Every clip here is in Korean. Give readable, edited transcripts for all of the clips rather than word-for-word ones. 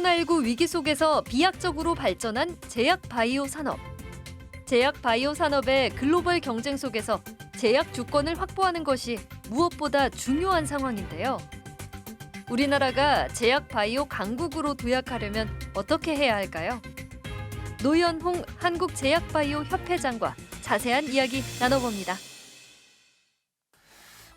코로나19 위기 속에서 비약적으로 발전한 제약 바이오 산업. 제약 바이오 산업의 글로벌 경쟁 속에서 제약 주권을 확보하는 것이 무엇보다 중요한 상황인데요. 우리나라가 제약 바이오 강국으로 도약하려면 어떻게 해야 할까요? 노현홍 한국제약바이오 협회장과 자세한 이야기 나눠봅니다.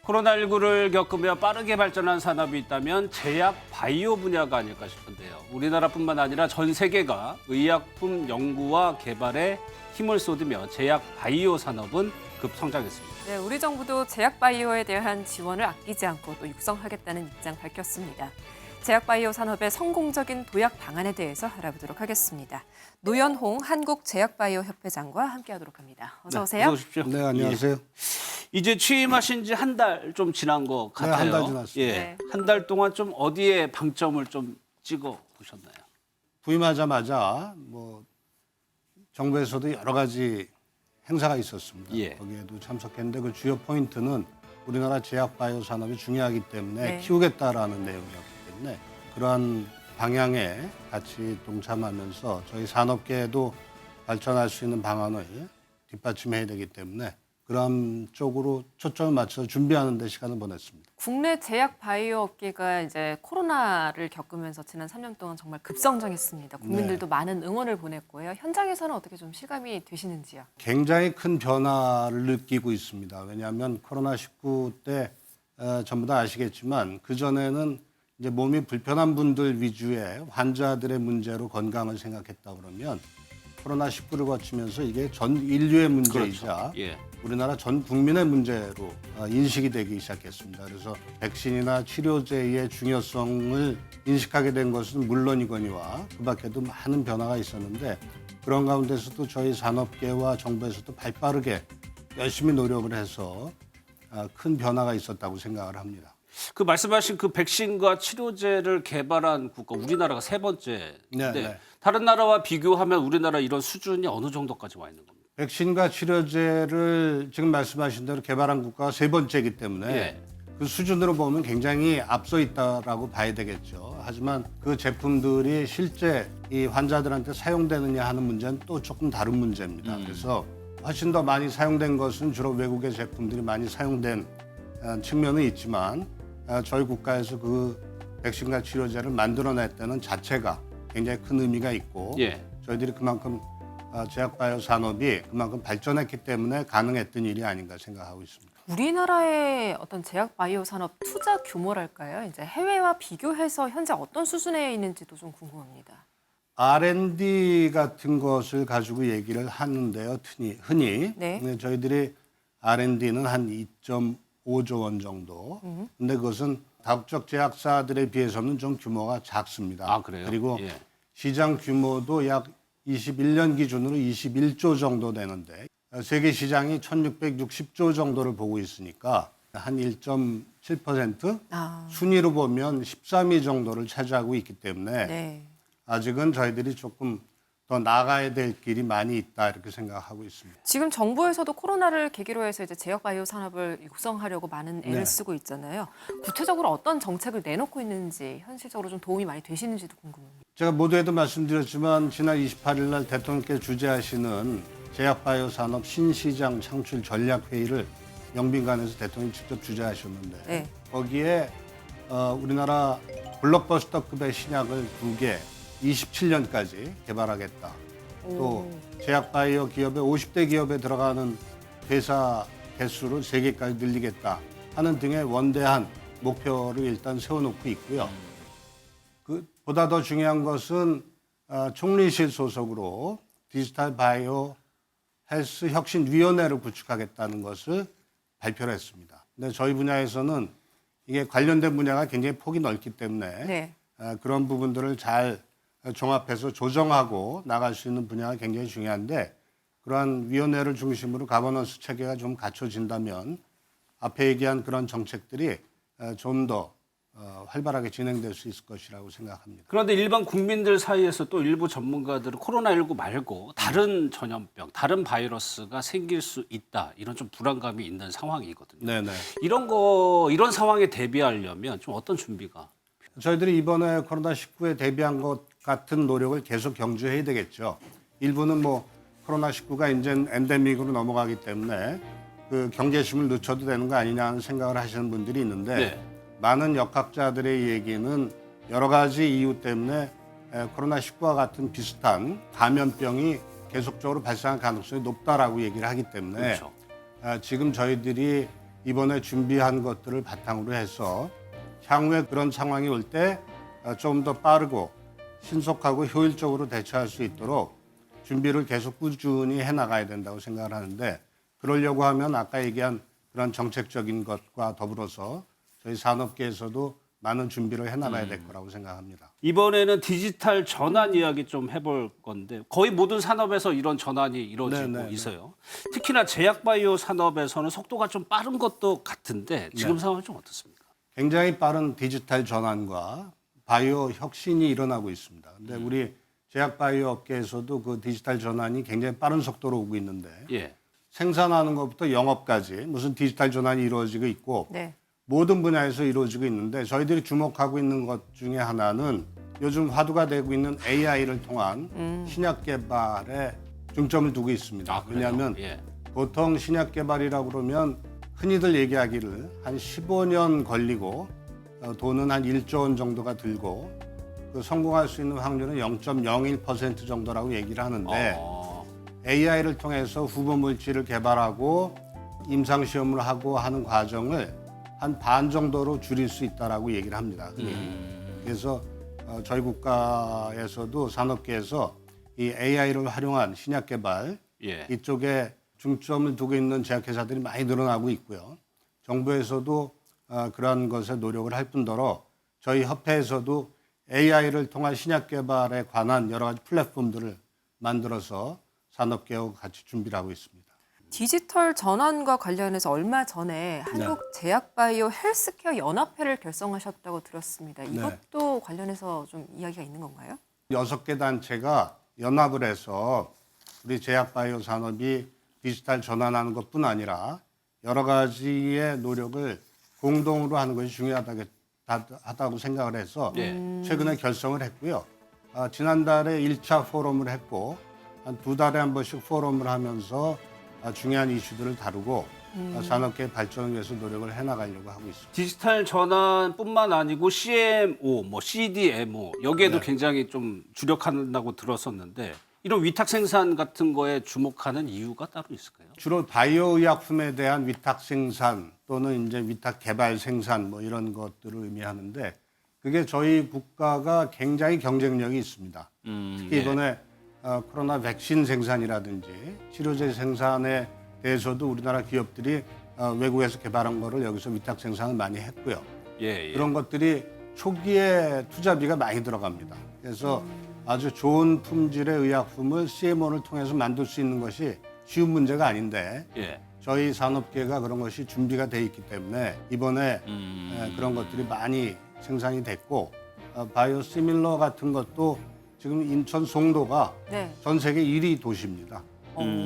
코로나19를 겪으며 빠르게 발전한 산업이 있다면 제약 바이오 분야가 아닐까 싶은데요. 우리나라뿐만 아니라 전 세계가 의약품 연구와 개발에 힘을 쏟으며 제약 바이오 산업은 급성장했습니다. 네, 우리 정부도 제약 바이오에 대한 지원을 아끼지 않고 또 육성하겠다는 입장 밝혔습니다. 제약 바이오 산업의 성공적인 도약 방안에 대해서 알아보도록 하겠습니다. 노현홍 한국제약바이오 협회장과 함께하도록 합니다. 어서 오세요. 어서 오십시오. 네, 안녕하세요. 예. 이제 취임하신 지 한 달 좀 지난 것 같아요. 한 달 지났습니다. 예. 네. 한 달 동안 좀 어디에 방점을 좀 찍어 보셨나요? 부임하자마자 정부에서도 여러 가지 행사가 있었습니다. 예. 거기에도 참석했는데 그 주요 포인트는 우리나라 제약 바이오 산업이 중요하기 때문에 네. 키우겠다라는 내용이었기 때문에 그러한 방향에 같이 동참하면서 저희 산업계에도 발전할 수 있는 방안을 뒷받침해야 되기 때문에 그런 쪽으로 초점을 맞춰서 준비하는 데 시간을 보냈습니다. 국내 제약 바이오 업계가 이제 코로나를 겪으면서 지난 3년 동안 정말 급성장했습니다. 국민들도 많은 응원을 보냈고요. 현장에서는 어떻게 좀 실감이 되시는지요? 굉장히 큰 변화를 느끼고 있습니다. 왜냐하면 코로나19 때 전부 다 아시겠지만 그전에는 이제 몸이 불편한 분들 위주의 환자들의 문제로 건강을 생각했다 그러면 코로나19를 거치면서 이게 전 인류의 문제이자 그렇죠. 예. 우리나라 전 국민의 문제로 인식이 되기 시작했습니다. 그래서 백신이나 치료제의 중요성을 인식하게 된 것은 물론이거니와 그 밖에도 많은 변화가 있었는데 그런 가운데서도 저희 산업계와 정부에서도 발빠르게 열심히 노력을 해서 큰 변화가 있었다고 생각을 합니다. 그 말씀하신 그 백신과 치료제를 개발한 국가 우리나라가 세 번째인데 네. 다른 나라와 비교하면 우리나라 이런 수준이 어느 정도까지 와 있는 겁니까? 백신과 치료제를 지금 말씀하신 대로 개발한 국가가 세 번째이기 때문에 예. 그 수준으로 보면 굉장히 앞서 있다라고 봐야 되겠죠. 하지만 그 제품들이 실제 이 환자들한테 사용되느냐 하는 문제는 또 조금 다른 문제입니다. 그래서 훨씬 더 많이 사용된 것은 주로 외국의 제품들이 많이 사용된 측면은 있지만 저희 국가에서 그 백신과 치료제를 만들어냈다는 자체가 굉장히 큰 의미가 있고 예. 저희들이 그만큼 제약바이오 산업이 그만큼 발전했기 때문에 가능했던 일이 아닌가 생각하고 있습니다. 우리나라의 어떤 제약 바이오 산업 투자 규모랄까요? 이제 해외와 비교해서 현재 어떤 수준에 있는지도 좀 궁금합니다. R&D 같은 것을 가지고 얘기를 하는데요. 흔히 네. 저희들이 R&D는 한 2.5조 원 정도. 근데 그것은 다국적 제약사들에 비해서는 좀 규모가 작습니다. 아, 그래요? 그리고 예. 시장 시장 규모도 약 21년 기준으로 21조 정도 되는데 세계 시장이 1,660조 정도를 보고 있으니까 한 1.7% 순위로 보면 13위 정도를 차지하고 있기 때문에 네. 아직은 저희들이 조금 더 나가야 될 길이 많이 있다 이렇게 생각하고 있습니다. 지금 정부에서도 코로나를 계기로 해서 이제 제약 바이오 산업을 육성하려고 많은 애를 네. 쓰고 있잖아요. 구체적으로 어떤 정책을 내놓고 있는지 현실적으로 좀 도움이 많이 되시는지도 궁금합니다. 제가 모두에도 말씀드렸지만 지난 28일 날 대통령께서 주재하시는 제약바이오 산업 신시장 창출 전략회의를 영빈관에서 대통령이 직접 주재하셨는데 네. 거기에 우리나라 블록버스터급의 신약을 2개 27년까지 개발하겠다. 또 제약바이오 기업의 50대 기업에 들어가는 회사 개수를 3개까지 늘리겠다 하는 등의 원대한 목표를 일단 세워놓고 있고요. 보다 더 중요한 것은 총리실 소속으로 디지털 바이오 헬스 혁신위원회를 구축하겠다는 것을 발표를 했습니다. 근데 저희 분야에서는 이게 관련된 분야가 굉장히 폭이 넓기 때문에 네. 그런 부분들을 잘 종합해서 조정하고 나갈 수 있는 분야가 굉장히 중요한데 그러한 위원회를 중심으로 가버넌스 체계가 좀 갖춰진다면 앞에 얘기한 그런 정책들이 좀 더 활발하게 진행될 수 있을 것이라고 생각합니다. 그런데 일반 국민들 사이에서 또 일부 전문가들은 코로나19 말고 다른 전염병, 다른 바이러스가 생길 수 있다. 이런 좀 불안감이 있는 상황이거든요. 네네. 이런 상황에 대비하려면 좀 어떤 준비가? 저희들이 이번에 코로나19에 대비한 것 같은 노력을 계속 경주해야 되겠죠. 일부는 뭐 코로나19가 이제 엔데믹으로 넘어가기 때문에 그 경계심을 늦춰도 되는 거 아니냐 하는 생각을 하시는 분들이 있는데 네. 많은 역학자들의 얘기는 여러 가지 이유 때문에 코로나19와 같은 비슷한 감염병이 계속적으로 발생할 가능성이 높다라고 얘기를 하기 때문에 그렇죠. 지금 저희들이 이번에 준비한 것들을 바탕으로 해서 향후에 그런 상황이 올 때 좀 더 빠르고 신속하고 효율적으로 대처할 수 있도록 준비를 계속 꾸준히 해나가야 된다고 생각을 하는데 그러려고 하면 아까 얘기한 그런 정책적인 것과 더불어서 저희 산업계에서도 많은 준비를 해나가야 될 거라고 생각합니다. 이번에는 디지털 전환 이야기 좀 해볼 건데 거의 모든 산업에서 이런 전환이 이루어지고 네. 있어요. 특히나 제약바이오 산업에서는 속도가 좀 빠른 것도 같은데 지금 상황이 좀 어떻습니까? 굉장히 빠른 디지털 전환과 바이오 혁신이 일어나고 있습니다. 근데 우리 제약바이오 업계에서도 그 디지털 전환이 굉장히 빠른 속도로 오고 있는데 예. 생산하는 것부터 영업까지 무슨 디지털 전환이 이루어지고 있고 네. 모든 분야에서 이루어지고 있는데 저희들이 주목하고 있는 것 중에 하나는 요즘 화두가 되고 있는 AI를 통한 신약 개발에 중점을 두고 있습니다. 그래요? 왜냐하면 예. 보통 신약 개발이라고 그러면 흔히들 얘기하기를 한 15년 걸리고 돈은 한 1조 원 정도가 들고 그 성공할 수 있는 확률은 0.01% 정도라고 얘기를 하는데 AI를 통해서 후보 물질을 개발하고 임상 시험을 하고 하는 과정을 한 반 정도로 줄일 수 있다라고 얘기를 합니다. 그래서 저희 국가에서도 산업계에서 이 AI를 활용한 신약 개발 예. 이쪽에 중점을 두고 있는 제약회사들이 많이 늘어나고 있고요. 정부에서도 그러한 것에 노력을 할 뿐더러 저희 협회에서도 AI를 통한 신약 개발에 관한 여러 가지 플랫폼들을 만들어서 산업계와 같이 준비를 하고 있습니다. 디지털 전환과 관련해서 얼마 전에 한국제약바이오 헬스케어 연합회를 결성하셨다고 들었습니다. 이것도 관련해서 좀 이야기가 있는 건가요? 6개 단체가 연합을 해서 우리 제약바이오 산업이 디지털 전환하는 것뿐 아니라 여러 가지의 노력을 공동으로 하는 것이 중요하다고 생각을 해서 최근에 결성을 했고요. 지난달에 1차 포럼을 했고 한 2달에 한 번씩 포럼을 하면서 중요한 이슈들을 다루고 산업계 발전을 위해서 노력을 해나가려고 하고 있습니다. 디지털 전환뿐만 아니고 CMO, 뭐 CDMO 여기에도 네. 굉장히 좀 주력한다고 들었었는데 이런 위탁 생산 같은 거에 주목하는 이유가 따로 있을까요? 주로 바이오 의약품에 대한 위탁 생산 또는 이제 위탁 개발 생산 뭐 이런 것들을 의미하는데 그게 저희 국가가 굉장히 경쟁력이 있습니다. 특히 이번에 코로나 백신 생산이라든지 치료제 생산에 대해서도 우리나라 기업들이 외국에서 개발한 거를 여기서 위탁 생산을 많이 했고요. 예. 그런 것들이 초기에 투자비가 많이 들어갑니다. 그래서 아주 좋은 품질의 의약품을 CMO를 통해서 만들 수 있는 것이 쉬운 문제가 아닌데 예. 저희 산업계가 그런 것이 준비가 돼 있기 때문에 이번에 그런 것들이 많이 생산이 됐고 바이오 시밀러 같은 것도 지금 인천 송도가 네. 전 세계 1위 도시입니다.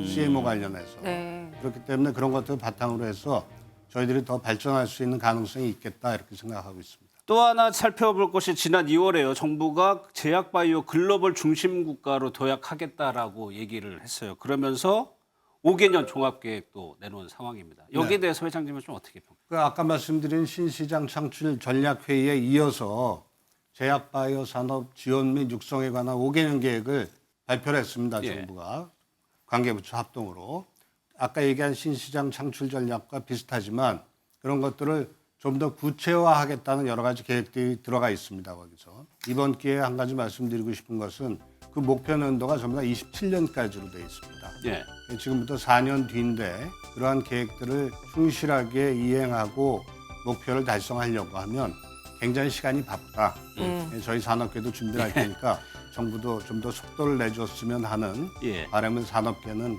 CMO 관련해서. 네. 그렇기 때문에 그런 것들을 바탕으로 해서 저희들이 더 발전할 수 있는 가능성이 있겠다 이렇게 생각하고 있습니다. 또 하나 살펴볼 것이 지난 2월에요. 정부가 제약바이오 글로벌 중심 국가로 도약하겠다라고 얘기를 했어요. 그러면서 5개년 종합계획도 내놓은 상황입니다. 여기에 대해서 회장님은 좀 어떻게 평가해요? 그 아까 말씀드린 신시장 창출 전략회의에 이어서 제약바이오 산업 지원 및 육성에 관한 5개년 계획을 발표를 했습니다. 예. 정부가 관계부처 합동으로. 아까 얘기한 신시장 창출 전략과 비슷하지만 그런 것들을 좀 더 구체화하겠다는 여러 가지 계획들이 들어가 있습니다. 거기서. 이번 기회에 한 가지 말씀드리고 싶은 것은 그 목표 연도가 전부 다 27년까지로 되어 있습니다. 예. 지금부터 4년 뒤인데 그러한 계획들을 충실하게 이행하고 목표를 달성하려고 하면 굉장히 시간이 바쁘다. 저희 산업계도 준비를 할 테니까 정부도 좀 더 속도를 내줬으면 하는 바람을 산업계는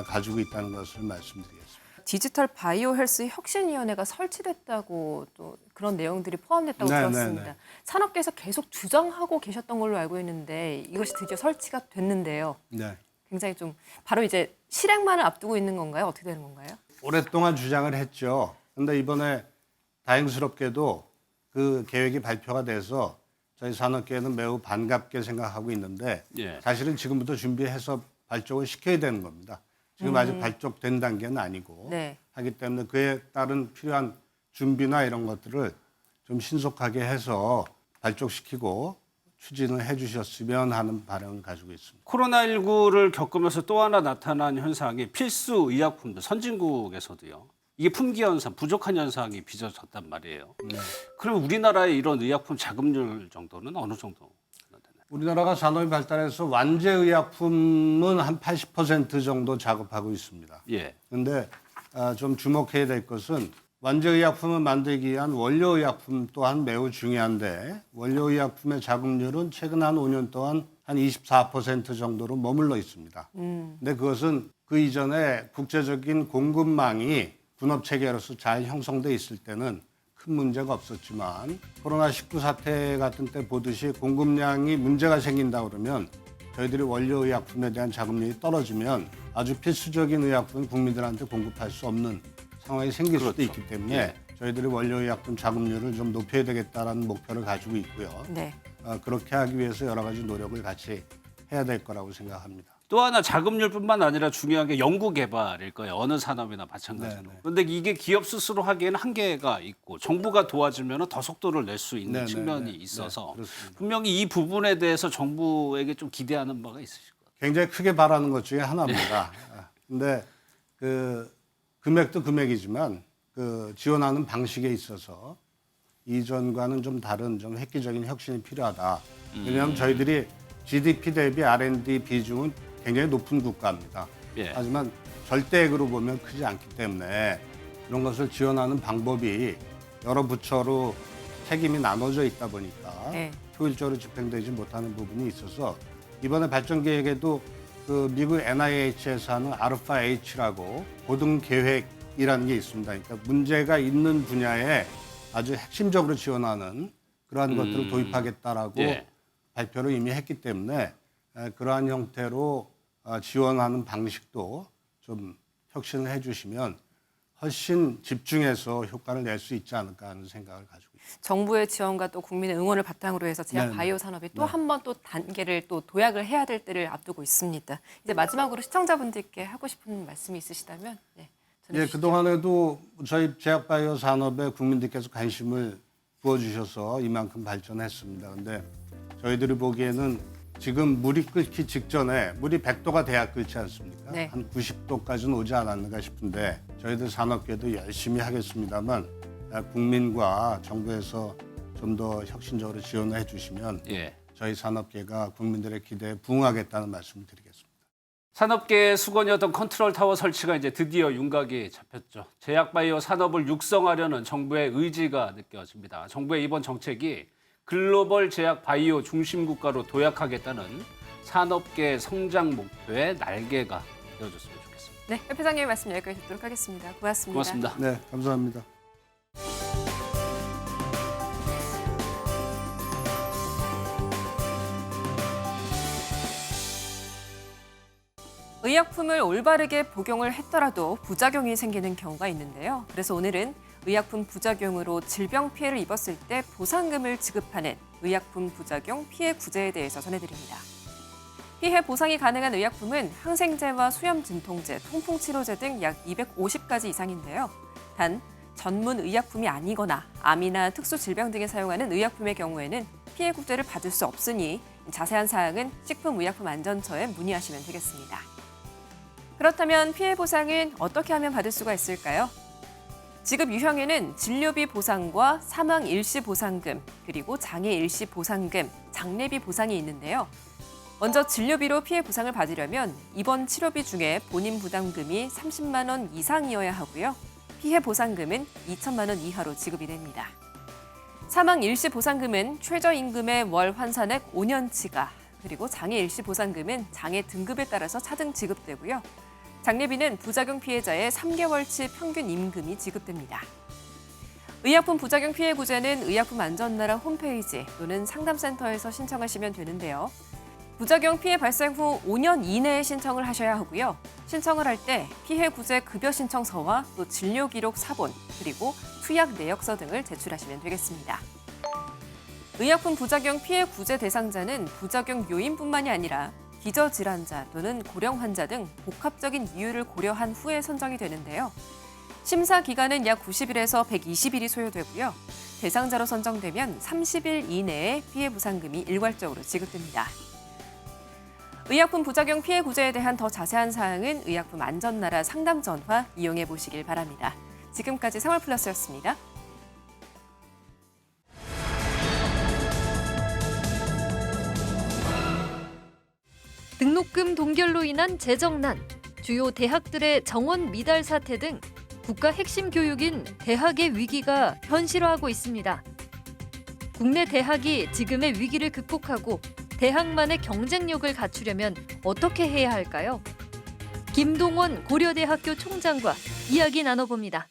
가지고 있다는 것을 말씀드리겠습니다. 디지털 바이오 헬스 혁신위원회가 설치됐다고 또 그런 내용들이 포함됐다고 네, 들었습니다. 네, 네. 산업계에서 계속 주장하고 계셨던 걸로 알고 있는데 이것이 드디어 설치가 됐는데요. 네. 굉장히 좀 바로 이제 실행만을 앞두고 있는 건가요? 어떻게 되는 건가요? 오랫동안 주장을 했죠. 그런데 이번에 다행스럽게도 그 계획이 발표가 돼서 저희 산업계는 매우 반갑게 생각하고 있는데 예. 사실은 지금부터 준비해서 발족을 시켜야 되는 겁니다. 지금 아직 발족된 단계는 아니고 네. 하기 때문에 그에 따른 필요한 준비나 이런 것들을 좀 신속하게 해서 발족시키고 추진을 해 주셨으면 하는 바람을 가지고 있습니다. 코로나19를 겪으면서 또 하나 나타난 현상이 필수 의약품들 선진국에서도요. 이게 품귀 현상, 부족한 현상이 빚어졌단 말이에요. 그럼 우리나라의 이런 의약품 자급률 정도는 어느 정도 되나요? 우리나라가 산업이 발달해서 완제 의약품은 한 80% 정도 작업하고 있습니다. 예. 그런데 좀 주목해야 될 것은 완제 의약품을 만들기 위한 원료 의약품 또한 매우 중요한데 원료 의약품의 자급률은 최근 한 5년 동안 한 24% 정도로 머물러 있습니다. 근데 그것은 그 이전에 국제적인 공급망이 분업 체계로서 잘 형성돼 있을 때는 큰 문제가 없었지만 코로나19 사태 같은 때 보듯이 공급량이 문제가 생긴다 그러면 저희들이 원료 의약품에 대한 자금률이 떨어지면 아주 필수적인 의약품을 국민들한테 공급할 수 없는 상황이 생길 수도 그렇죠. 있기 때문에 예. 저희들이 원료 의약품 자금률을 좀 높여야 되겠다라는 목표를 가지고 있고요. 네. 그렇게 하기 위해서 여러 가지 노력을 같이 해야 될 거라고 생각합니다. 또 하나 자금률뿐만 아니라 중요한 게 연구 개발일 거예요. 어느 산업이나 마찬가지로. 네네. 그런데 이게 기업 스스로 하기에는 한계가 있고 정부가 도와주면 더 속도를 낼 수 있는 네네네. 측면이 네, 있어서 그렇습니다. 분명히 이 부분에 대해서 정부에게 좀 기대하는 바가 있으실 것 같아요. 굉장히 크게 바라는 것 중에 하나입니다. 근데 그 금액도 금액이지만 그 지원하는 방식에 있어서 이전과는 좀 다른 좀 획기적인 혁신이 필요하다. 왜냐하면 저희들이 GDP 대비 R&D 비중은 굉장히 높은 국가입니다. 예. 하지만 절대액으로 보면 크지 않기 때문에 그런 것을 지원하는 방법이 여러 부처로 책임이 나눠져 있다 보니까 네. 효율적으로 집행되지 못하는 부분이 있어서 이번에 발전 계획에도 그 미국 NIH에서 하는 알파 H라고 고등 계획이라는 게 있습니다. 그러니까 문제가 있는 분야에 아주 핵심적으로 지원하는 그러한 것들을 도입하겠다라고 예. 발표를 이미 했기 때문에 그러한 형태로 지원하는 방식도 좀 혁신을 해주시면 훨씬 집중해서 효과를 낼 수 있지 않을까 하는 생각을 가지고 있습니다. 정부의 지원과 또 국민의 응원을 바탕으로 해서 제약 네네. 바이오 산업이 또 한 번 또 단계를 또 도약을 해야 될 때를 앞두고 있습니다. 이제 마지막으로 시청자분들께 하고 싶은 말씀이 있으시다면 네, 예, 전해주시죠. 그동안에도 저희 제약바이오 산업에 국민들께서 관심을 부어주셔서 이만큼 발전했습니다. 근데 저희들이 보기에는 지금 물이 끓기 직전에 물이 100도가 돼야 끓지 않습니까? 네. 한 90도까지는 오지 않았는가 싶은데 저희들 산업계도 열심히 하겠습니다만 국민과 정부에서 좀 더 혁신적으로 지원을 해주시면 예. 저희 산업계가 국민들의 기대에 부응하겠다는 말씀을 드리겠습니다. 산업계의 수건이었던 컨트롤 타워 설치가 이제 드디어 윤곽이 잡혔죠. 제약바이오 산업을 육성하려는 정부의 의지가 느껴집니다. 정부의 이번 정책이 글로벌 제약바이오 중심 국가로 도약하겠다는 산업계 성장 목표의 날개가 되어줬으면 좋겠습니다. 네, 회장님의 말씀 여기까지 듣도록 하겠습니다. 고맙습니다. 고맙습니다. 네, 감사합니다. 의약품을 올바르게 복용을 했더라도 부작용이 생기는 경우가 있는데요. 그래서 오늘은 의약품 부작용으로 질병 피해를 입었을 때 보상금을 지급하는 의약품 부작용 피해 구제에 대해서 전해드립니다. 피해 보상이 가능한 의약품은 항생제와 수염 진통제, 통풍 치료제 등 약 250가지 이상인데요. 단 전문 의약품이 아니거나 암이나 특수 질병 등에 사용하는 의약품의 경우에는 피해 구제를 받을 수 없으니 자세한 사항은 식품의약품안전처에 문의하시면 되겠습니다. 그렇다면 피해 보상은 어떻게 하면 받을 수가 있을까요? 지급 유형에는 진료비 보상과 사망 일시 보상금, 그리고 장애 일시 보상금, 장례비 보상이 있는데요. 먼저 진료비로 피해 보상을 받으려면 입원 치료비 중에 본인 부담금이 30만 원 이상이어야 하고요. 피해 보상금은 2천만 원 이하로 지급이 됩니다. 사망 일시 보상금은 최저임금의 월 환산액 5년치가, 그리고 장애 일시 보상금은 장애 등급에 따라서 차등 지급되고요. 장례비는 부작용 피해자의 3개월치 평균 임금이 지급됩니다. 의약품 부작용 피해 구제는 의약품안전나라 홈페이지 또는 상담센터에서 신청하시면 되는데요. 부작용 피해 발생 후 5년 이내에 신청을 하셔야 하고요. 신청을 할 때 피해 구제 급여 신청서와 또 진료 기록 사본, 그리고 투약 내역서 등을 제출하시면 되겠습니다. 의약품 부작용 피해 구제 대상자는 부작용 요인뿐만이 아니라 기저질환자 또는 고령 환자 등 복합적인 이유를 고려한 후에 선정이 되는데요. 심사 기간은 약 90일에서 120일이 소요되고요. 대상자로 선정되면 30일 이내에 피해 보상금이 일괄적으로 지급됩니다. 의약품 부작용 피해 구제에 대한 더 자세한 사항은 의약품 안전나라 상담 전화 이용해 보시길 바랍니다. 지금까지 생활플러스였습니다. 등록금 동결로 인한 재정난, 주요 대학들의 정원 미달 사태 등 국가 핵심 교육인 대학의 위기가 현실화하고 있습니다. 국내 대학이 지금의 위기를 극복하고 대학만의 경쟁력을 갖추려면 어떻게 해야 할까요? 김동원 고려대학교 총장과 이야기 나눠봅니다.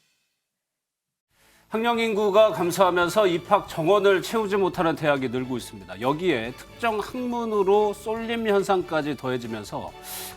학령 인구가 감소하면서 입학 정원을 채우지 못하는 대학이 늘고 있습니다. 여기에 특정 학문으로 쏠림 현상까지 더해지면서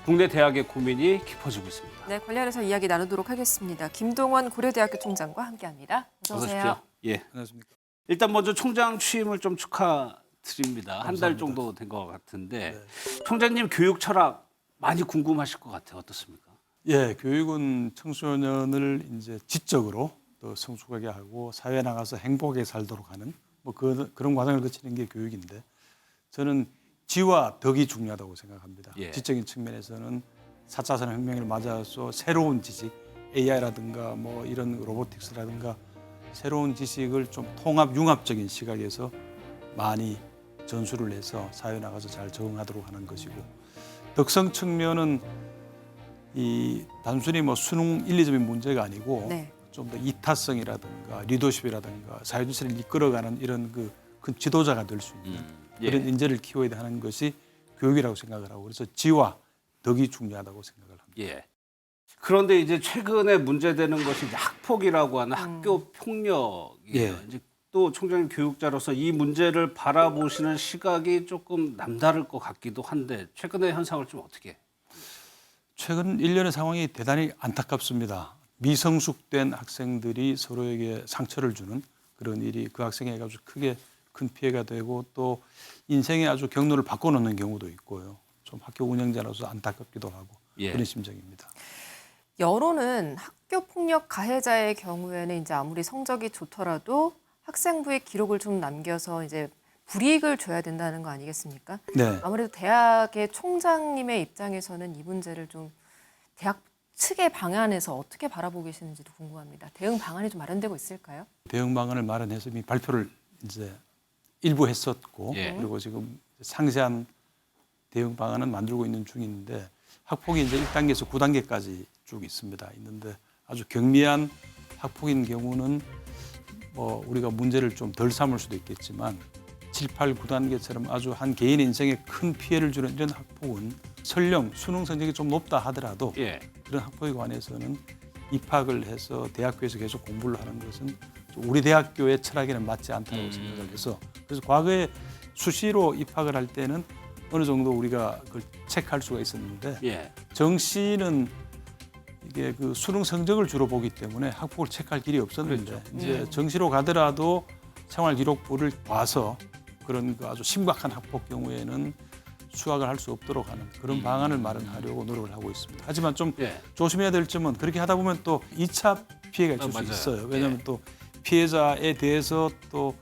국내 대학의 고민이 깊어지고 있습니다. 네, 관련해서 이야기 나누도록 하겠습니다. 김동원 고려대학교 총장과 함께합니다. 어서 오세요. 어서 오십시오. 예. 안녕하십니까. 일단 먼저 총장 취임을 좀 축하드립니다. 한 달 감사합니다. 정도 된 것 같은데 네. 총장님 교육 철학 많이 궁금하실 것 같아요. 어떻습니까? 예, 교육은 청소년을 이제 지적으로 또 성숙하게 하고 사회에 나가서 행복하게 살도록 하는 뭐 그런 과정을 거치는 게 교육인데 저는 지와 덕이 중요하다고 생각합니다. 예. 지적인 측면에서는 4차 산업혁명을 맞아서 새로운 지식, AI라든가 뭐 이런 로보틱스라든가 새로운 지식을 좀 통합, 융합적인 시각에서 많이 전수를 해서 사회에 나가서 잘 적응하도록 하는 것이고 덕성 측면은 이 단순히 뭐 수능 1, 2점의 문제가 아니고 네. 좀 더 이타성이라든가 리더십이라든가 사회주체를 이끌어가는 이런 큰 지도자가 될 수 있는 예. 그런 인재를 키워야 하는 것이 교육이라고 생각을 하고 그래서 지와 덕이 중요하다고 생각을 합니다. 예. 그런데 이제 최근에 문제되는 것이 이제 학폭이라고 하는 학교 폭력이에요. 예. 이제 또 총장님 교육자로서 이 문제를 바라보시는 시각이 조금 남다를 것 같기도 한데 최근의 현상을 좀 어떻게? 최근 일련의 상황이 대단히 안타깝습니다. 미성숙된 학생들이 서로에게 상처를 주는 그런 일이 그 학생에게 아주 크게 큰 피해가 되고 또 인생의 아주 경로를 바꿔놓는 경우도 있고요. 좀 학교 운영자로서 안타깝기도 하고 예. 그런 심정입니다. 여론은 학교 폭력 가해자의 경우에는 이제 아무리 성적이 좋더라도 학생부의 기록을 좀 남겨서 이제 불이익을 줘야 된다는 거 아니겠습니까? 네. 아무래도 대학의 총장님의 입장에서는 이 문제를 좀 대학 측의 방안에서 어떻게 바라보고 계시는지도 궁금합니다. 대응 방안이 좀 마련되고 있을까요? 대응 방안을 마련해서 이미 발표를 이제 일부 했었고 예. 그리고 지금 상세한 대응 방안은 만들고 있는 중인데 학폭이 이제 1단계에서 9단계까지 쭉 있는데 아주 경미한 학폭인 경우는 뭐 우리가 문제를 좀 덜 삼을 수도 있겠지만 7, 8, 9단계처럼 아주 한 개인의 인생에 큰 피해를 주는 이런 학폭은 설령 수능 성적이 좀 높다 하더라도 예. 그런 학폭에 관해서는 입학을 해서 대학교에서 계속 공부를 하는 것은 우리 대학교의 철학에는 맞지 않다고 생각을 해서 그래서 과거에 수시로 입학을 할 때는 어느 정도 우리가 그걸 체크할 수가 있었는데 예. 정시는 이게 그 수능 성적을 주로 보기 때문에 학폭을 체크할 길이 없었는데 그렇죠. 이제 정시로 가더라도 생활기록부를 봐서 그런 그 아주 심각한 학폭 경우에는 수학을 할 수 없도록 하는 그런 방안을 마련하려고 노력을 하고 있습니다. 하지만 좀 예. 조심해야 될 점은 그렇게 하다 보면 또 2차 피해가 있을 수 맞아요. 있어요. 왜냐하면 예. 또 피해자에 대해서 또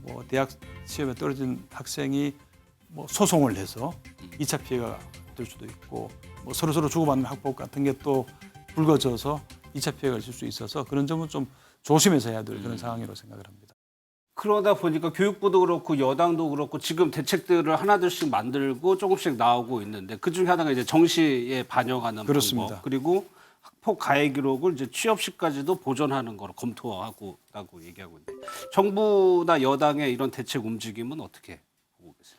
뭐 대학 시험에 떨어진 학생이 뭐 소송을 해서 2차 피해가 될 수도 있고 뭐 서로 주고받는 학폭 같은 게 또 불거져서 2차 피해가 있을 수 있어서 그런 점은 좀 조심해서 해야 될 그런 상황이라고 생각을 합니다. 그러다 보니까 교육부도 그렇고 여당도 그렇고 지금 대책들을 하나둘씩 만들고 조금씩 나오고 있는데 그중에 하나가 이제 정시에 반영하는 그렇습니다. 방법 그리고 학폭 가해 기록을 이제 취업 시까지도 보존하는 거로 검토하고 있다고 얘기하고 있는데 정부나 여당의 이런 대책 움직임은 어떻게 보고 계세요?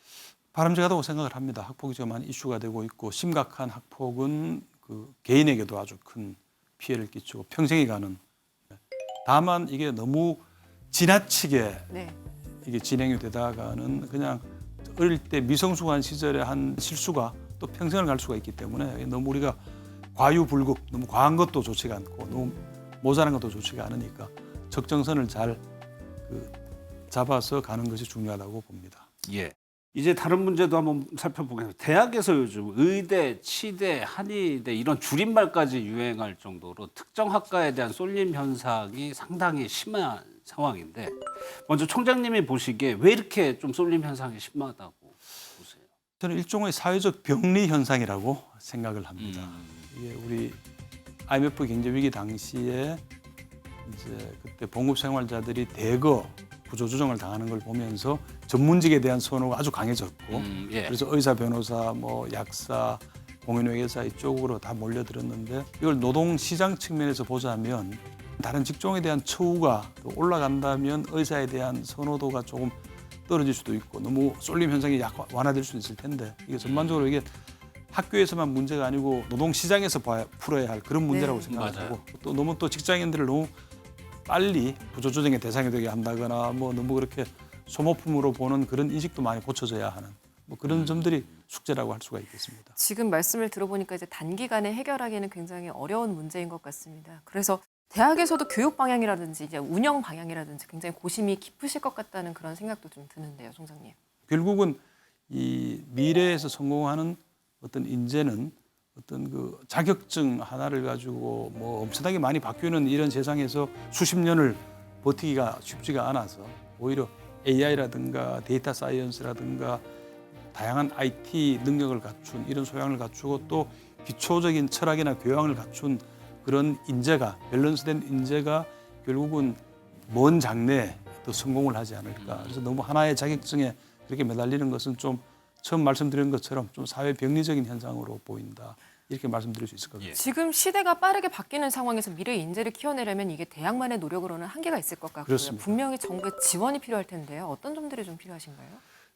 바람직하다고 생각을 합니다. 학폭이 지금 많이 이슈가 되고 있고 심각한 학폭은 그 개인에게도 아주 큰 피해를 끼치고 평생이 가는. 다만 이게 너무 지나치게 네. 이게 진행이 되다가는 그냥 어릴 때 미성숙한 시절에 한 실수가 또 평생을 갈 수가 있기 때문에 너무 우리가 과유불급, 너무 과한 것도 좋지가 않고 너무 모자란 것도 좋지가 않으니까 적정선을 잘 잡아서 가는 것이 중요하다고 봅니다. 예. 이제 다른 문제도 한번 살펴보겠습니다. 대학에서 요즘 의대, 치대, 한의대 이런 줄임말까지 유행할 정도로 특정 학과에 대한 쏠림 현상이 상당히 심한 상황인데 먼저 총장님이 보시기에 왜 이렇게 좀 쏠림 현상이 심하다고 보세요? 저는 일종의 사회적 병리 현상이라고 생각을 합니다. 이게 우리 IMF 경제 위기 당시에 이제 그때 봉급 생활자들이 대거 구조 조정을 당하는 걸 보면서 전문직에 대한 선호가 아주 강해졌고 예. 그래서 의사, 변호사, 뭐 약사, 공인회계사 이쪽으로 다 몰려들었는데 이걸 노동 시장 측면에서 보자면 다른 직종에 대한 처우가 더 올라간다면 의사에 대한 선호도가 조금 떨어질 수도 있고 너무 쏠림 현상이 완화될 수도 있을 텐데 이게 전반적으로 이게 학교에서만 문제가 아니고 노동 시장에서 풀어야 할 그런 문제라고 네. 생각하고 또 너무 또 직장인들을 너무 빨리 구조조정의 대상이 되게 한다거나 뭐 너무 그렇게 소모품으로 보는 그런 인식도 많이 고쳐져야 하는 뭐 그런 점들이 숙제라고 할 수가 있겠습니다. 지금 말씀을 들어보니까 이제 단기간에 해결하기는 굉장히 어려운 문제인 것 같습니다. 그래서 대학에서도 교육 방향이라든지 이제 운영 방향이라든지 굉장히 고심이 깊으실 것 같다는 그런 생각도 좀 드는데요, 총장님. 결국은 이 미래에서 성공하는 어떤 인재는 어떤 그 자격증 하나를 가지고 뭐 엄청나게 많이 바뀌는 이런 세상에서 수십 년을 버티기가 쉽지가 않아서 오히려 AI라든가 데이터 사이언스라든가 다양한 IT 능력을 갖춘 이런 소양을 갖추고 또 기초적인 철학이나 교양을 갖춘 그런 인재가 밸런스된 인재가 결국은 먼 장래에 더 성공을 하지 않을까. 그래서 너무 하나의 자격증에 그렇게 매달리는 것은 좀 처음 말씀드린 것처럼 좀 사회 병리적인 현상으로 보인다. 이렇게 말씀드릴 수 있을 것 같아요. 지금 시대가 빠르게 바뀌는 상황에서 미래 인재를 키워내려면 이게 대학만의 노력으로는 한계가 있을 것 같고요. 그렇습니다. 분명히 정부의 지원이 필요할 텐데요. 어떤 점들이 좀 필요하신가요?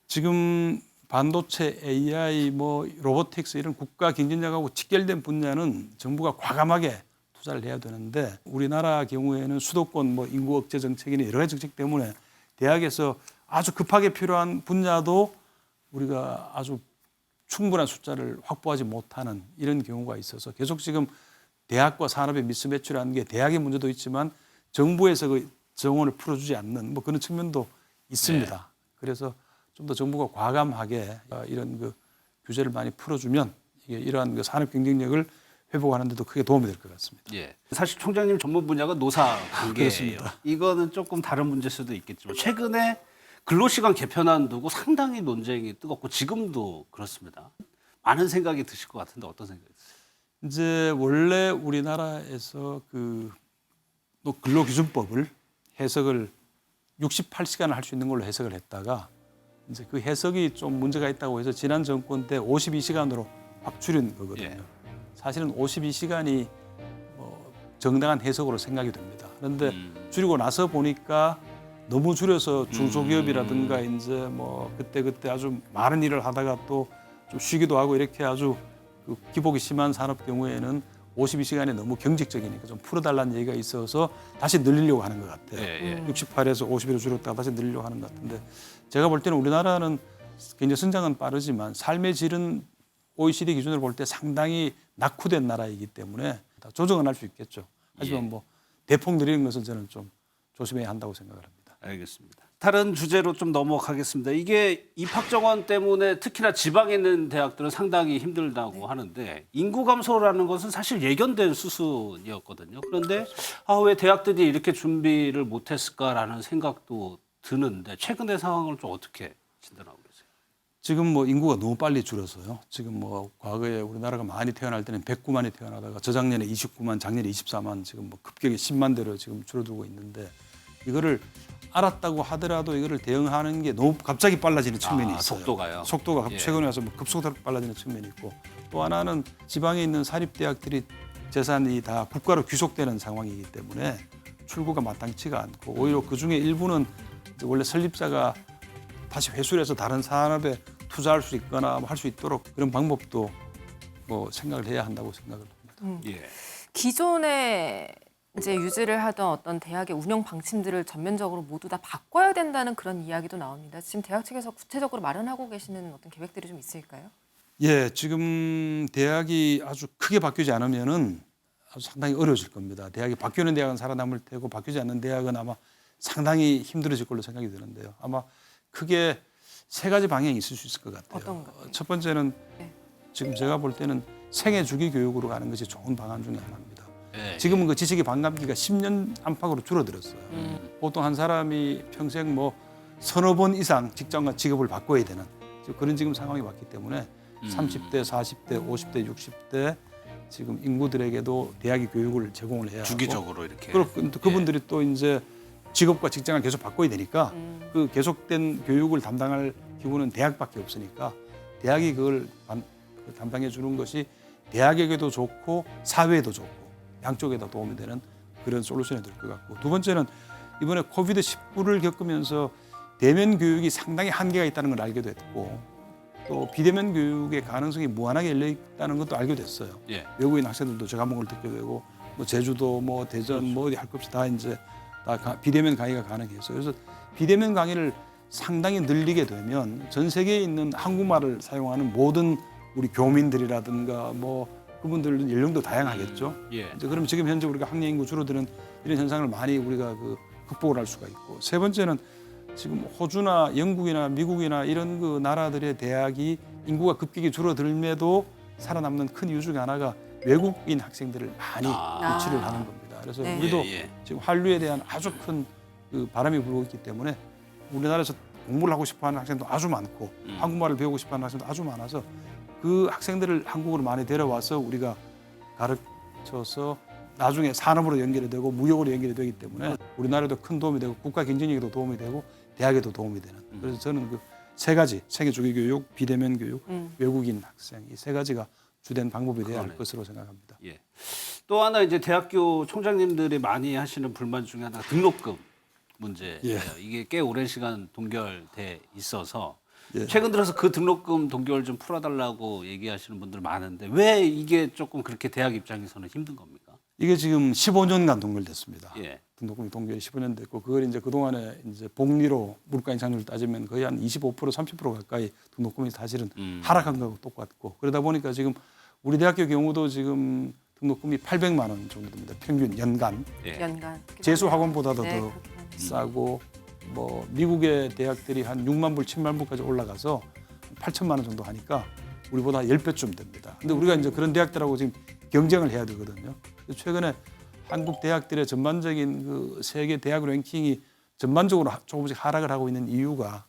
지금 반도체, AI, 뭐 로보틱스 이런 국가 경쟁력하고 직결된 분야는 정부가 과감하게 투자를 해야 되는데 우리나라 경우에는 수도권 뭐 인구 억제 정책이나 여러 가지 정책 때문에 대학에서 아주 급하게 필요한 분야도 우리가 아주 충분한 숫자를 확보하지 못하는 이런 경우가 있어서 계속 지금 대학과 산업의 미스매치라는 게 대학의 문제도 있지만 정부에서 그 정원을 풀어주지 않는 뭐 그런 측면도 있습니다. 네. 그래서 좀 더 정부가 과감하게 이런 그 규제를 많이 풀어주면 이게 이러한 그 산업 경쟁력을 회복하는 데도 크게 도움이 될 것 같습니다. 예. 사실 총장님 전문 분야가 노사 관계예요. 그렇습니다. 이거는 조금 다른 문제일 수도 있겠지만 최근에 근로시간 개편안 두고 상당히 논쟁이 뜨겁고 지금도 그렇습니다. 많은 생각이 드실 것 같은데 어떤 생각이 드세요? 이제 원래 우리나라에서 그 근로기준법을 해석을 68시간을 할 수 있는 걸로 해석을 했다가 이제 그 해석이 좀 문제가 있다고 해서 지난 정권 때 52시간으로 확 줄인 거거든요. 예. 사실은 52시간이 정당한 해석으로 생각이 됩니다. 그런데 줄이고 나서 보니까 너무 줄여서 중소기업이라든가 이제 뭐 그때 아주 많은 일을 하다가 또 좀 쉬기도 하고 이렇게 아주 그 기복이 심한 산업 경우에는 52시간이 너무 경직적이니까 좀 풀어달라는 얘기가 있어서 다시 늘리려고 하는 것 같아요. 예. 68에서 51로 줄였다가 다시 늘리려고 하는 것 같은데 제가 볼 때는 우리나라는 굉장히 성장은 빠르지만 삶의 질은 OECD 기준으로 볼 때 상당히 낙후된 나라이기 때문에 다 조정은 할 수 있겠죠. 하지만 예. 뭐 대폭 늘리는 것은 저는 좀 조심해야 한다고 생각을 합니다. 알겠습니다. 다른 주제로 좀 넘어가겠습니다. 이게 입학 정원 때문에 특히나 지방에 있는 대학들은 상당히 힘들다고 하는데 인구 감소라는 것은 사실 예견된 수순이었거든요. 그런데 왜 대학들이 이렇게 준비를 못했을까라는 생각도 드는데 최근의 상황을 좀 어떻게 진단하고 계세요? 지금 뭐 인구가 너무 빨리 줄어서요. 지금 뭐 과거에 우리나라가 많이 태어날 때는 109만이 태어나다가 저작년에 29만, 작년에 24만 지금 뭐 급격히 10만 대로 지금 줄어들고 있는데 이거를 알았다고 하더라도 이거를 대응하는 게 너무 갑자기 빨라지는 측면이 있어요. 속도가요? 속도가 예. 최근에 와서 뭐 급속도로 빨라지는 측면이 있고 또 하나는 지방에 있는 사립대학들이 재산이 다 국가로 귀속되는 상황이기 때문에 출구가 마땅치가 않고 오히려 그중에 일부는 이제 원래 설립자가 다시 회수를 해서 다른 산업에 투자할 수 있거나 할 수 있도록 그런 방법도 뭐 생각을 해야 한다고 생각을 합니다. 예. 기존에 이제 유지를 하던 어떤 대학의 운영 방침들을 전면적으로 모두 다 바꿔야 된다는 그런 이야기도 나옵니다. 지금 대학 측에서 구체적으로 마련하고 계시는 어떤 계획들이 좀 있을까요? 예, 지금 대학이 아주 크게 바뀌지 않으면은 아주 상당히 어려워질 겁니다. 대학이 바뀌는 대학은 살아남을 테고 바뀌지 않는 대학은 아마 상당히 힘들어질 걸로 생각이 드는데요. 아마 크게 세 가지 방향이 있을 수 있을 것 같아요. 어떤가요? 첫 번째는 네. 지금 제가 볼 때는 생애 주기 교육으로 가는 것이 좋은 방안 중에 하나입니다. 예, 지금은 그 지식의 반감기가 10년 안팎으로 줄어들었어요. 보통 한 사람이 평생 뭐 서너 번 이상 직장과 직업을 바꿔야 되는 그런 지금 상황이 왔기 때문에 30대, 40대, 50대, 60대 지금 인구들에게도 대학의 교육을 제공을 해야 하고 주기적으로 이렇게. 그분들이 또 이제 직업과 직장을 계속 바꿔야 되니까 그 계속된 교육을 담당할 기구는 대학밖에 없으니까 대학이 그걸 담당해 주는 것이 대학에게도 좋고 사회에도 좋고 양쪽에다 도움이 되는 그런 솔루션이 될 것 같고 두 번째는 이번에 코비드-19를 겪으면서 대면 교육이 상당히 한계가 있다는 걸 알게 됐고 또 비대면 교육의 가능성이 무한하게 열려 있다는 것도 알게 됐어요. 예. 외국인 학생들도 저 과목을 듣게 되고 뭐 제주도 뭐 대전 뭐 어디 할 것 없이 다 이제 비대면 강의가 가능해서 그래서 비대면 강의를 상당히 늘리게 되면 전 세계에 있는 한국말을 사용하는 모든 우리 교민들이라든가 뭐 그분들 연령도 다양하겠죠. 예. 이제 그럼 지금 현재 우리가 학령 인구 줄어드는 이런 현상을 많이 우리가 극복을 할 수가 있고 세 번째는 지금 호주나 영국이나 미국이나 이런 그 나라들의 대학이 인구가 급격히 줄어들면도 살아남는 큰 이유 중에 하나가 외국인 학생들을 많이 유치를 하는 겁니다. 그래서 네. 우리도 예, 예. 지금 한류에 대한 아주 큰 그 바람이 불고 있기 때문에 우리나라에서 공부를 하고 싶어하는 학생도 아주 많고 한국말을 배우고 싶어하는 학생도 아주 많아서 그 학생들을 한국으로 많이 데려와서 우리가 가르쳐서 나중에 산업으로 연결이 되고 무역으로 연결이 되기 때문에 우리나라에도 큰 도움이 되고 국가 경쟁력에도 도움이 되고 대학에도 도움이 되는 그래서 저는 그 세 가지 생애 주기 교육, 비대면 교육, 외국인 학생 이 세 가지가 주된 방법이 돼야 할 그러네. 것으로 생각합니다. 예. 또 하나 이제 대학교 총장님들이 많이 하시는 불만 중에 하나가 등록금 문제예요. 예. 이게 꽤 오랜 시간 동결돼 있어서 예. 최근 들어서 그 등록금 동결 좀 풀어달라고 얘기하시는 분들 많은데 왜 이게 조금 그렇게 대학 입장에서는 힘든 겁니까? 이게 지금 15년간 동결됐습니다. 예. 등록금이 동결이 15년 됐고 그걸 이제 그동안에 이제 복리로 물가 인상률을 따지면 거의 한 25% 30% 가까이 등록금이 사실은 하락한 거하고 똑같고 그러다 보니까 지금 우리 대학교 경우도 지금 등록금이 800만 원 정도 됩니다. 평균 연간. 예. 연간 재수 학원보다도 네, 더 그렇긴 합니다. 싸고 뭐 미국의 대학들이 한 6만 불, 7만 불까지 올라가서 8천만 원 정도 하니까 우리보다 10배쯤 됩니다. 근데 우리가 이제 그런 대학들하고 지금 경쟁을 해야 되거든요. 최근에 한국 대학들의 전반적인 그 세계 대학 랭킹이 전반적으로 조금씩 하락을 하고 있는 이유가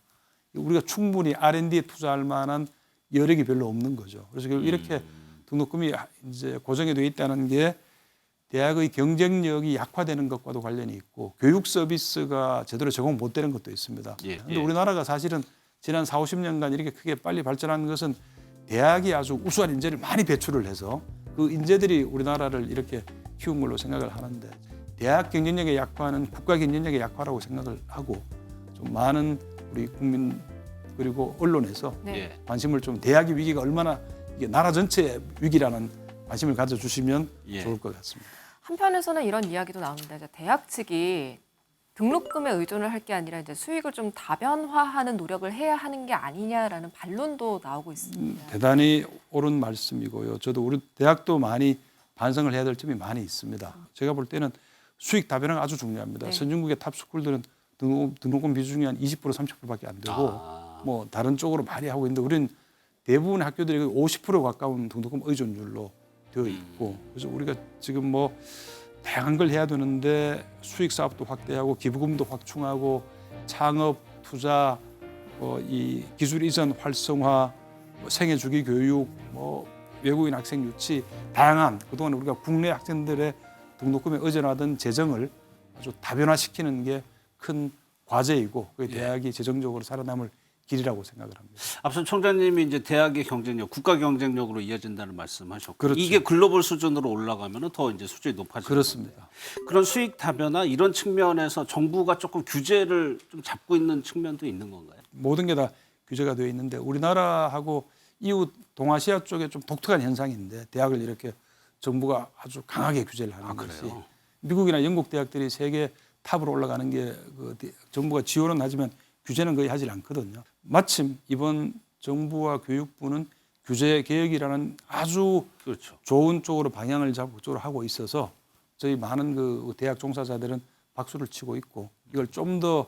우리가 충분히 R&D에 투자할 만한 여력이 별로 없는 거죠. 그래서 이렇게 등록금이 이제 고정이 되어 있다는 게 대학의 경쟁력이 약화되는 것과도 관련이 있고 교육 서비스가 제대로 적용 못 되는 것도 있습니다. 그런데 예. 우리나라가 사실은 지난 4, 50년간 이렇게 크게 빨리 발전한 것은 대학이 아주 우수한 인재를 많이 배출을 해서 그 인재들이 우리나라를 이렇게 키운 걸로 생각을 하는데 대학 경쟁력의 약화는 국가 경쟁력의 약화라고 생각을 하고 좀 많은 우리 국민 그리고 언론에서 네. 예. 관심을 좀 대학의 위기가 얼마나 이게 나라 전체의 위기라는 관심을 가져주시면 예. 좋을 것 같습니다. 한편에서는 이런 이야기도 나옵니다. 이제 대학 측이 등록금에 의존을 할 게 아니라 이제 수익을 좀 다변화하는 노력을 해야 하는 게 아니냐라는 반론도 나오고 있습니다. 대단히 옳은 말씀이고요. 저도 우리 대학도 많이 반성을 해야 될 점이 많이 있습니다. 제가 볼 때는 수익 다변화가 아주 중요합니다. 네. 선진국의 탑스쿨들은 등록금 비중이 한 20% 30%밖에 안 되고 뭐 다른 쪽으로 많이 하고 있는데 우리는 대부분 학교들이 50% 가까운 등록금 의존율로 되어 있고 그래서 우리가 지금 뭐 다양한 걸 해야 되는데 수익 사업도 확대하고 기부금도 확충하고 창업 투자 이 기술 이전 활성화 생애 주기 교육 뭐 외국인 학생 유치 다양한 그동안 우리가 국내 학생들의 등록금에 의존하던 재정을 아주 다변화시키는 게 큰 과제이고 그 대학이 재정적으로 살아남을 길이라고 생각을 합니다. 앞서 총장님이 이제 대학의 경쟁력, 국가 경쟁력으로 이어진다는 말씀하셨고 그렇죠. 이게 글로벌 수준으로 올라가면 더 이제 수준이 높아지는 그렇습니다. 그런 수익 다변화 이런 측면에서 정부가 조금 규제를 좀 잡고 있는 측면도 있는 건가요? 모든 게 다 규제가 되어 있는데 우리나라하고 이웃 동아시아 쪽에 좀 독특한 현상인데 대학을 이렇게 정부가 아주 강하게 규제를 하는 것이 그래요? 미국이나 영국 대학들이 세계 탑으로 올라가는 게 정부가 지원은 하지만 규제는 거의 하질 않거든요. 마침 이번 정부와 교육부는 규제 개혁이라는 아주 그렇죠. 좋은 쪽으로 방향을 잡고 쪽으로 하고 있어서 저희 많은 그 대학 종사자들은 박수를 치고 있고 이걸 좀 더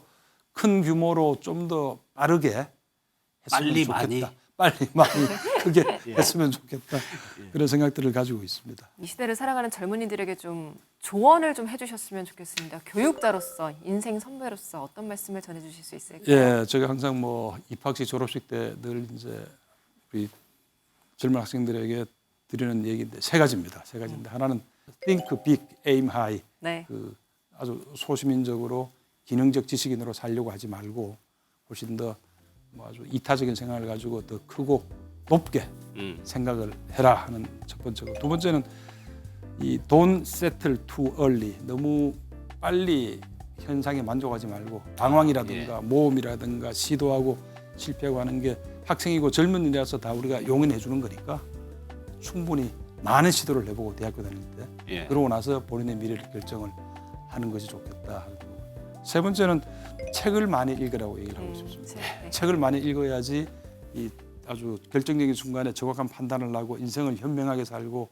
큰 규모로 좀 더 빠르게 했으면 빨리 좋겠다. 많이. 빨리 많이 크게 했으면 좋겠다. 그런 생각들을 가지고 있습니다. 이 시대를 살아가는 젊은이들에게 좀 조언을 좀 해주셨으면 좋겠습니다. 교육자로서, 인생 선배로서 어떤 말씀을 전해주실 수 있을까요? 예, 제가 항상 뭐 입학식, 졸업식 때 늘 이제 우리 젊은 학생들에게 드리는 얘기인데 세 가지입니다. 세 가지인데 하나는 think big, aim high. 네. 그 아주 소시민적으로 기능적 지식인으로 살려고 하지 말고 훨씬 더 뭐 아주 이타적인 생각을 가지고 더 크고 높게 생각을 해라 하는 첫 번째고, 두 번째는 이 don't settle too early, 너무 빨리 현상에 만족하지 말고 방황이라든가 모험이라든가 시도하고 실패하고 하는 게 학생이고 젊은이라서 다 우리가 용인해 주는 거니까 충분히 많은 시도를 해보고 대학교 다닐 때 그러고 나서 본인의 미래를 결정을 하는 것이 좋겠다. 세 번째는 책을 많이 읽으라고 얘기를 하고 싶습니다. 네. 책을 많이 읽어야지 이 아주 결정적인 순간에 정확한 판단을 하고 인생을 현명하게 살고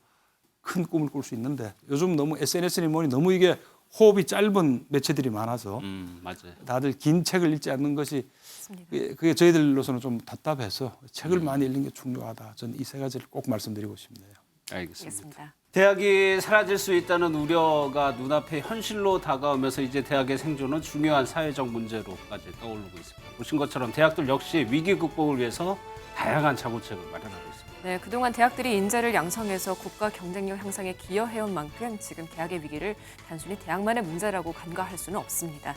큰 꿈을 꿀 수 있는데 요즘 너무 SNS니 뭐니 너무 이게 호흡이 짧은 매체들이 많아서 맞아요. 다들 긴 책을 읽지 않는 것이 맞습니다. 그게 저희들로서는 좀 답답해서 책을 많이 읽는 게 중요하다. 저는 이 세 가지를 꼭 말씀드리고 싶네요. 알겠습니다. 알겠습니다. 대학이 사라질 수 있다는 우려가 눈앞에 현실로 다가오면서 이제 대학의 생존은 중요한 사회적 문제로까지 떠오르고 있습니다. 보신 것처럼 대학들 역시 위기 극복을 위해서 다양한 자구책을 마련하고 있습니다. 네, 그동안 대학들이 인재를 양성해서 국가 경쟁력 향상에 기여해온 만큼 지금 대학의 위기를 단순히 대학만의 문제라고 간과할 수는 없습니다.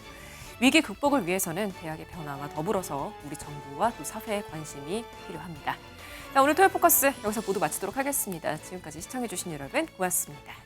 위기 극복을 위해서는 대학의 변화와 더불어서 우리 정부와 또 사회의 관심이 필요합니다. 자, 오늘 토요포커스 여기서 모두 마치도록 하겠습니다. 지금까지 시청해주신 여러분 고맙습니다.